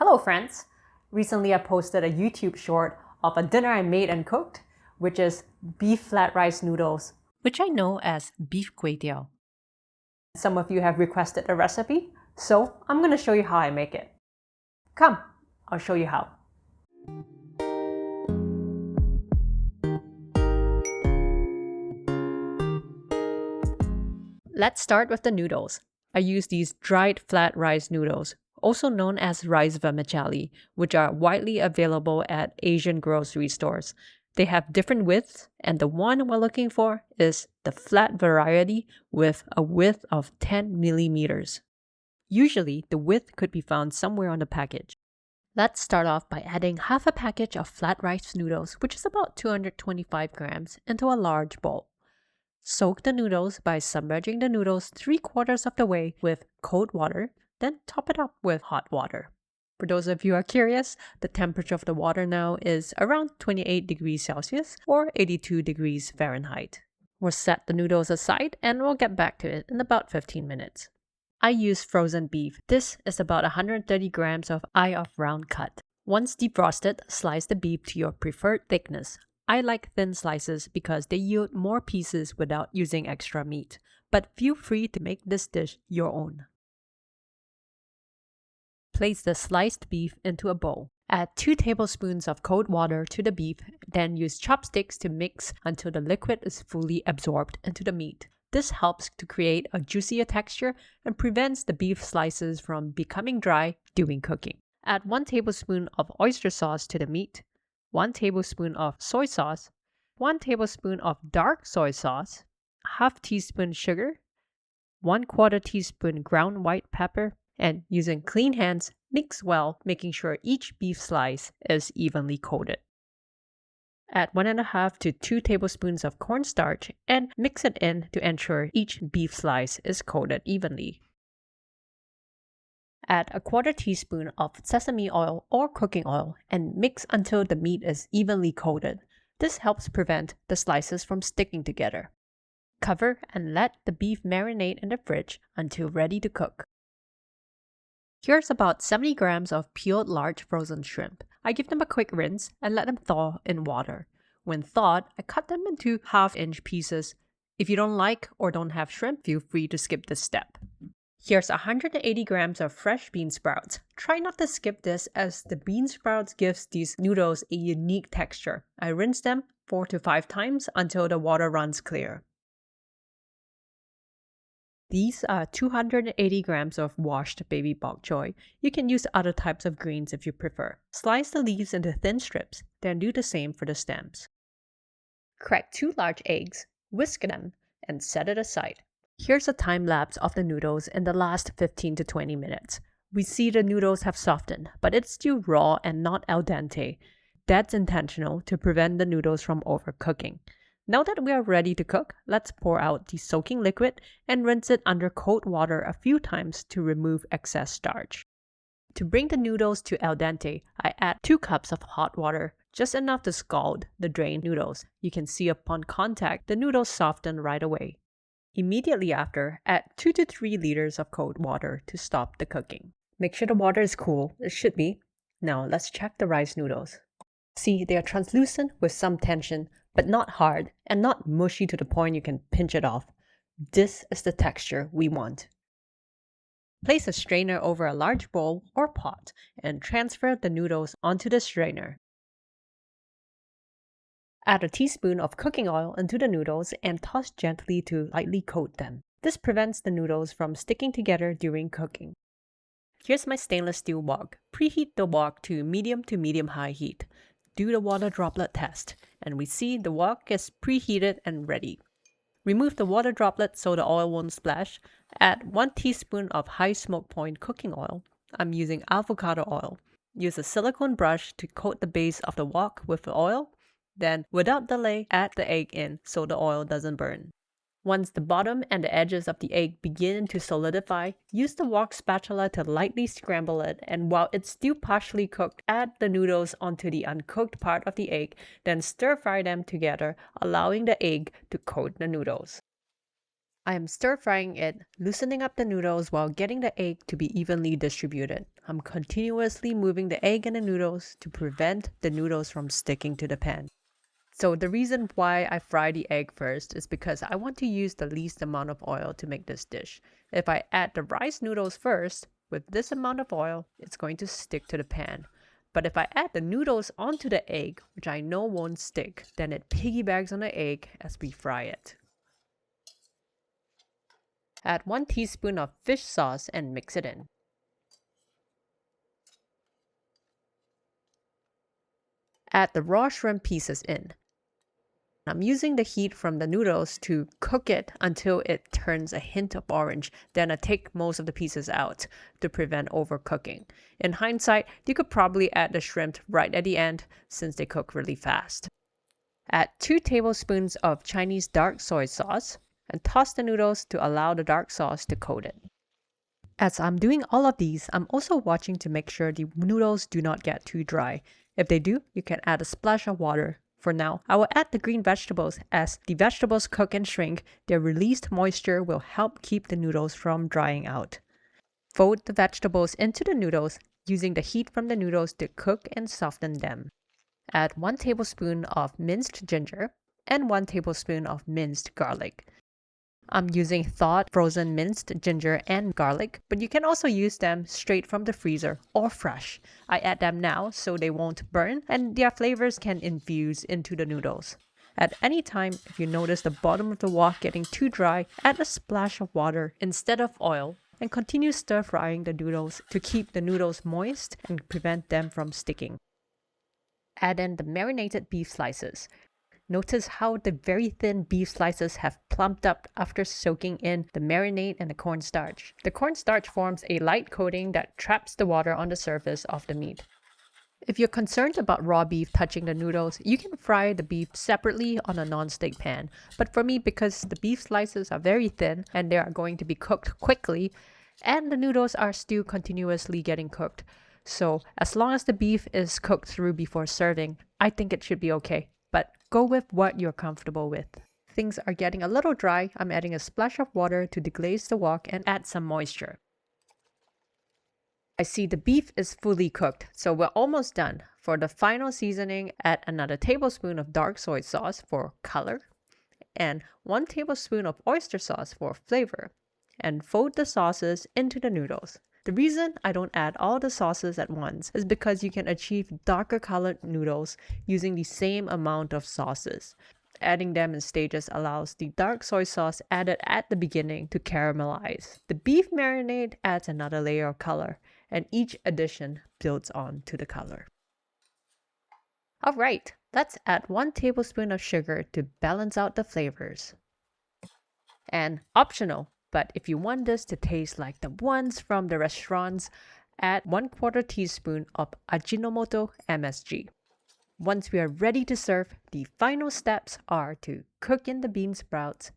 Hello friends! Recently I posted a YouTube short of a dinner I made and cooked, which is beef flat rice noodles, which I know as Beef Kway Teow. Some of you have requested a recipe, so I'm going to show you how I make it. Come, I'll show you how. Let's start with the noodles. I use these dried flat rice noodles, also known as rice vermicelli, which are widely available at Asian grocery stores. They have different widths, and the one we're looking for is the flat variety with a width of 10 millimeters. Usually, the width could be found somewhere on the package. Let's start off by adding half a package of flat rice noodles, which is about 225 grams, into a large bowl. Soak the noodles by submerging the noodles 3/4 of the way with cold water, then top it up with hot water. For those of you who are curious, the temperature of the water now is around 28 degrees Celsius or 82 degrees Fahrenheit. We'll set the noodles aside and we'll get back to it in about 15 minutes. I use frozen beef. This is about 130 grams of eye of round cut. Once defrosted, slice the beef to your preferred thickness. I like thin slices because they yield more pieces without using extra meat, but feel free to make this dish your own. Place the sliced beef into a bowl. Add 2 tablespoons of cold water to the beef, then use chopsticks to mix until the liquid is fully absorbed into the meat. This helps to create a juicier texture and prevents the beef slices from becoming dry during cooking. Add 1 tablespoon of oyster sauce to the meat, 1 tablespoon of soy sauce, 1 tablespoon of dark soy sauce, half teaspoon sugar, 1/4 teaspoon ground white pepper, and using clean hands, mix well, making sure each beef slice is evenly coated. Add 1.5 to 2 tablespoons of cornstarch and mix it in to ensure each beef slice is coated evenly. Add 1/4 teaspoon of sesame oil or cooking oil and mix until the meat is evenly coated. This helps prevent the slices from sticking together. Cover and let the beef marinate in the fridge until ready to cook. Here's about 70 grams of peeled large frozen shrimp. I give them a quick rinse and let them thaw in water. When thawed, I cut them into half-inch pieces. If you don't like or don't have shrimp, feel free to skip this step. Here's 180 grams of fresh bean sprouts. Try not to skip this as the bean sprouts gives these noodles a unique texture. I rinse them 4 to 5 times until the water runs clear. These are 280 grams of washed baby bok choy. You can use other types of greens if you prefer. Slice the leaves into thin strips, then do the same for the stems. Crack 2 large eggs, whisk them, and set it aside. Here's a time lapse of the noodles in the last 15 to 20 minutes. We see the noodles have softened, but it's still raw and not al dente. That's intentional to prevent the noodles from overcooking. Now that we are ready to cook, let's pour out the soaking liquid and rinse it under cold water a few times to remove excess starch. To bring the noodles to al dente, I add 2 cups of hot water, just enough to scald the drained noodles. You can see upon contact, the noodles soften right away. Immediately after, add 2 to 3 liters of cold water to stop the cooking. Make sure the water is cool, it should be. Now let's check the rice noodles. See, they are translucent with some tension, but not hard and not mushy to the point you can pinch it off. This is the texture we want. Place a strainer over a large bowl or pot and transfer the noodles onto the strainer. Add a teaspoon of cooking oil into the noodles and toss gently to lightly coat them. This prevents the noodles from sticking together during cooking. Here's my stainless steel wok. Preheat the wok to medium-high heat. Do the water droplet test, and we see the wok is preheated and ready. Remove the water droplet so the oil won't splash. Add 1 teaspoon of high smoke point cooking oil. I'm using avocado oil. Use a silicone brush to coat the base of the wok with the oil. Then, without delay, add the egg in so the oil doesn't burn. Once the bottom and the edges of the egg begin to solidify, use the wok spatula to lightly scramble it, and while it's still partially cooked, add the noodles onto the uncooked part of the egg, then stir-fry them together, allowing the egg to coat the noodles. I am stir-frying it, loosening up the noodles while getting the egg to be evenly distributed. I'm continuously moving the egg and the noodles to prevent the noodles from sticking to the pan. So the reason why I fry the egg first is because I want to use the least amount of oil to make this dish. If I add the rice noodles first, with this amount of oil, it's going to stick to the pan. But if I add the noodles onto the egg, which I know won't stick, then it piggybacks on the egg as we fry it. Add 1 teaspoon of fish sauce and mix it in. Add the raw shrimp pieces in. I'm using the heat from the noodles to cook it until it turns a hint of orange. Then I take most of the pieces out to prevent overcooking. In hindsight, you could probably add the shrimp right at the end since they cook really fast. Add 2 tablespoons of Chinese dark soy sauce and toss the noodles to allow the dark sauce to coat it. As I'm doing all of these, I'm also watching to make sure the noodles do not get too dry. If they do, you can add a splash of water. For now, I will add the green vegetables. As the vegetables cook and shrink, their released moisture will help keep the noodles from drying out. Fold the vegetables into the noodles, using the heat from the noodles to cook and soften them. Add 1 tablespoon of minced ginger and 1 tablespoon of minced garlic. I'm using thawed frozen minced ginger and garlic, but you can also use them straight from the freezer or fresh. I add them now so they won't burn and their flavors can infuse into the noodles. At any time, if you notice the bottom of the wok getting too dry, add a splash of water instead of oil and continue stir frying the noodles to keep the noodles moist and prevent them from sticking. Add in the marinated beef slices. Notice how the very thin beef slices have plumped up after soaking in the marinade and the cornstarch. The cornstarch forms a light coating that traps the water on the surface of the meat. If you're concerned about raw beef touching the noodles, you can fry the beef separately on a non-stick pan. But for me, because the beef slices are very thin and they are going to be cooked quickly, and the noodles are still continuously getting cooked, so as long as the beef is cooked through before serving, I think it should be okay. But go with what you're comfortable with. Things are getting a little dry. I'm adding a splash of water to deglaze the wok and add some moisture. I see the beef is fully cooked, so we're almost done. For the final seasoning, add another tablespoon of dark soy sauce for color and 1 tablespoon of oyster sauce for flavor, and fold the sauces into the noodles. The reason I don't add all the sauces at once is because you can achieve darker colored noodles using the same amount of sauces. Adding them in stages allows the dark soy sauce added at the beginning to caramelize. The beef marinade adds another layer of color, and each addition builds on to the color. Alright, let's add 1 tablespoon of sugar to balance out the flavors. And optional, but if you want this to taste like the ones from the restaurants, add 1/4 teaspoon of Ajinomoto MSG. Once we are ready to serve, the final steps are to cook in the bean sprouts,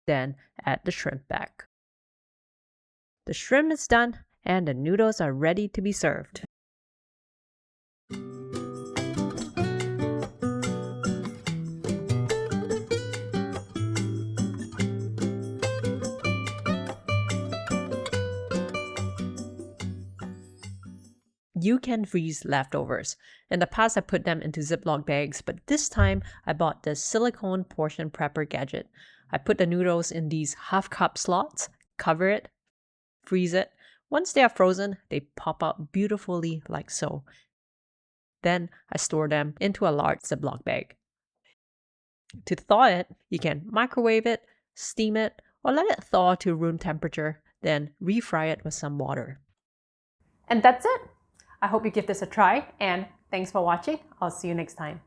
then add the shrimp back. The shrimp is done and the noodles are ready to be served. You can freeze leftovers. In the past, I put them into Ziploc bags, but this time I bought this silicone portion prepper gadget. I put the noodles in these half-cup slots, cover it, freeze it. Once they are frozen, they pop out beautifully like so. Then I store them into a large Ziploc bag. To thaw it, you can microwave it, steam it, or let it thaw to room temperature, then refry it with some water. And that's it! I hope you give this a try, and thanks for watching. I'll see you next time.